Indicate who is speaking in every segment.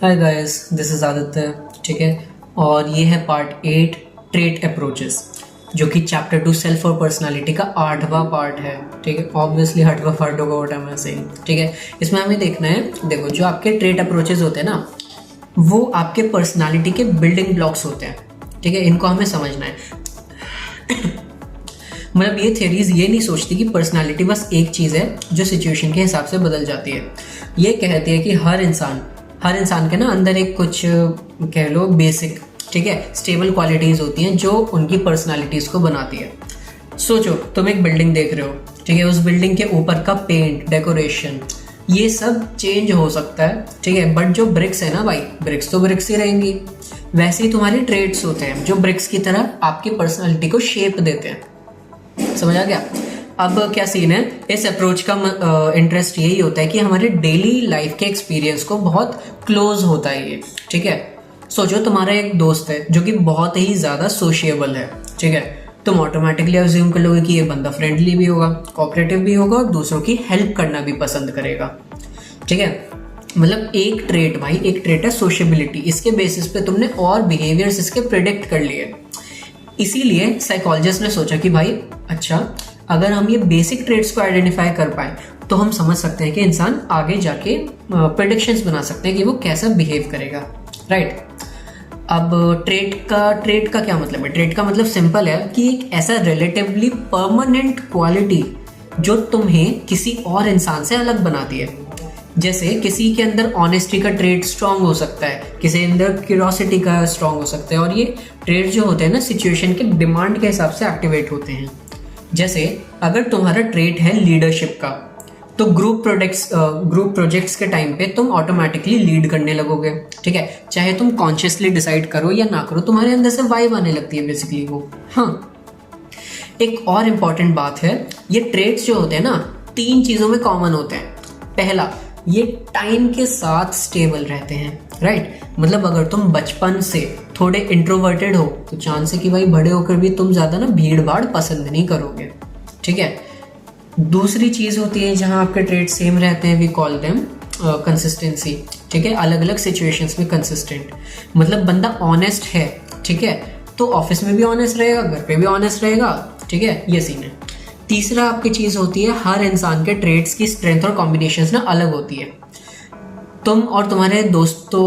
Speaker 1: Hi guys, this is Aditya. ठीक है, और ये है पार्ट 8 ट्रेट अप्रोचेस, जो कि चैप्टर 2 सेल्फ और पर्सनालिटी का 8वां पार्ट है। ठीक है, ऑब्वियसली 8वां पार्ट होगा व्हाट आई एम सेइंग। ठीक है, इसमें हमें देखना है, देखो जो आपके ट्रेट अप्रोचेस होते हैं ना, वो आपके पर्सनालिटी के बिल्डिंग ब्लॉक्स होते हैं। ठीक है, इनको हमें समझना है। मतलब ये थ्योरीज ये नहीं सोचती कि पर्सनालिटी बस एक चीज़ है जो सिचुएशन के हिसाब से बदल जाती है। ये कहती है कि हर इंसान के ना अंदर एक कुछ कह लो बेसिक, ठीक है, स्टेबल क्वालिटीज़ होती हैं जो उनकी पर्सनालिटीज़ को बनाती है। सोचो तुम एक बिल्डिंग देख रहे हो, ठीक है, उस बिल्डिंग के ऊपर का पेंट, डेकोरेशन, ये सब चेंज हो सकता है। ठीक है, बट जो ब्रिक्स है ना भाई, ब्रिक्स तो ब्रिक्स ही रहेंगी। वैसे ही तुम्हारे ट्रेड्स होते हैं जो ब्रिक्स की तरह आपकी पर्सनालिटी को शेप देते हैं। समझ आ गया? अब क्या सीन है, इस अप्रोच का इंटरेस्ट यही होता है कि हमारे डेली लाइफ के एक्सपीरियंस को बहुत क्लोज होता है ये। ठीक है, सोचो तुम्हारा एक दोस्त है जो कि बहुत ही ज़्यादा सोशिएबल है। ठीक है, तुम ऑटोमेटिकली अज्यूम कर लोगे कि ये बंदा फ्रेंडली भी होगा, कोऑपरेटिव भी होगा और दूसरों की हेल्प करना भी पसंद करेगा। ठीक है, मतलब एक ट्रेट भाई, एक ट्रेट है सोशियबिलिटी। इसके बेसिस पे तुमने और बिहेवियर्स इसके प्रेडिक्ट कर लिए। इसीलिए साइकोलॉजिस्ट ने सोचा कि भाई अच्छा, अगर हम ये बेसिक ट्रेट्स को आइडेंटिफाई कर पाए तो हम समझ सकते हैं कि इंसान आगे जाके प्रेडिक्शंस बना सकते हैं कि वो कैसा बिहेव करेगा। राइट, अब ट्रेट का क्या मतलब है? ट्रेट का मतलब सिंपल है कि एक ऐसा रिलेटिवली परमानेंट क्वालिटी जो तुम्हें किसी और इंसान से अलग बनाती है। जैसे किसी के अंदर ऑनेस्टी का ट्रेट स्ट्रांग हो सकता है, किसी के अंदर क्यूरियोसिटी का स्ट्रांग हो सकता है, और ये ट्रेट जो होते हैं ना सिचुएशन के डिमांड के हिसाब से एक्टिवेट होते हैं। जैसे अगर तुम्हारा ट्रेट है लीडरशिप का, तो ग्रुप प्रोजेक्ट्स के टाइम पे तुम ऑटोमेटिकली लीड करने लगोगे। ठीक है, चाहे तुम कॉन्शियसली डिसाइड करो या ना करो, तुम्हारे अंदर से वाइब आने लगती है बेसिकली वो। हाँ, एक और इम्पॉर्टेंट बात है, ये ट्रेट्स जो होते हैं ना 3 चीज़ों में कॉमन होते हैं। पहला, ये टाइम के साथ स्टेबल रहते हैं। राइट, मतलब अगर तुम बचपन से थोड़े इंट्रोवर्टेड हो तो चांस है कि भाई बड़े होकर भी तुम ज़्यादा ना भीड़ भाड़ पसंद नहीं करोगे। ठीक है, दूसरी चीज़ होती है जहाँ आपके ट्रेड सेम रहते हैं, वी कॉल देम कंसिस्टेंसी। ठीक है, अलग अलग सिचुएशंस में कंसिस्टेंट, मतलब बंदा ऑनेस्ट है। ठीक है, तो ऑफिस में भी ऑनेस्ट रहेगा, घर पे भी ऑनेस्ट रहेगा। ठीक है, ये सीन है। तीसरा आपकी चीज़ होती है, हर इंसान के ट्रेड्स की स्ट्रेंथ और कॉम्बिनेशंस ना अलग होती है। तुम और तुम्हारे दोस्त तो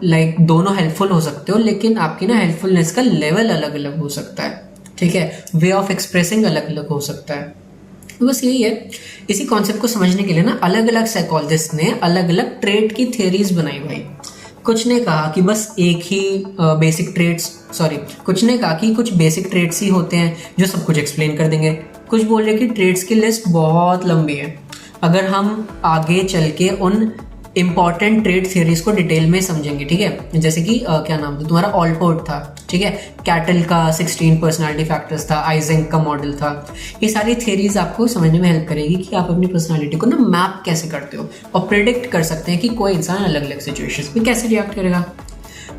Speaker 1: लाइक दोनों हेल्पफुल हो सकते हो, लेकिन आपकी ना हेल्पफुलनेस का लेवल अलग अलग हो सकता है। ठीक है, वे ऑफ एक्सप्रेसिंग अलग अलग हो सकता है। तो बस यही है। इसी कॉन्सेप्ट को समझने के लिए ना अलग अलग साइकोलॉजिस्ट ने अलग अलग ट्रेट की थ्योरीज बनाई भाई। कुछ ने कहा कि बस एक ही कुछ ने कहा कि कुछ बेसिक ट्रेट्स ही होते हैं जो सब कुछ एक्सप्लेन कर देंगे। कुछ बोल रहे कि ट्रेट्स की लिस्ट बहुत लंबी है, अगर हम आगे चल के उन इंपॉर्टेंट ट्रेड थ्योरीज को डिटेल में समझेंगे। ठीक है, जैसे कि क्या नाम था तुम्हारा, ऑलपोर्ट था। ठीक है, कैटल का 16 पर्सनालिटी फैक्टर्स था, आइजेंक का मॉडल था। ये सारी थ्योरीज आपको समझने में हेल्प करेगी कि आप अपनी पर्सनालिटी को ना मैप कैसे करते हो और प्रेडिक्ट कर सकते हैं कि कोई इंसान अलग अलग सिचुएशंस में कैसे रिएक्ट करेगा।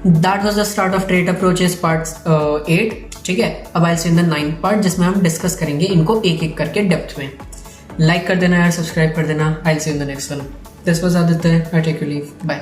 Speaker 1: That was the start of trait approaches part 8। ठीक है, अब I will see in the 9th part जिसमें हम डिस्कस करेंगे इनको एक एक करके डेप्थ में। लाइक कर देना यार, सब्सक्राइब कर देना। I will see in the next one. This was Aditya. I take your leave. Bye.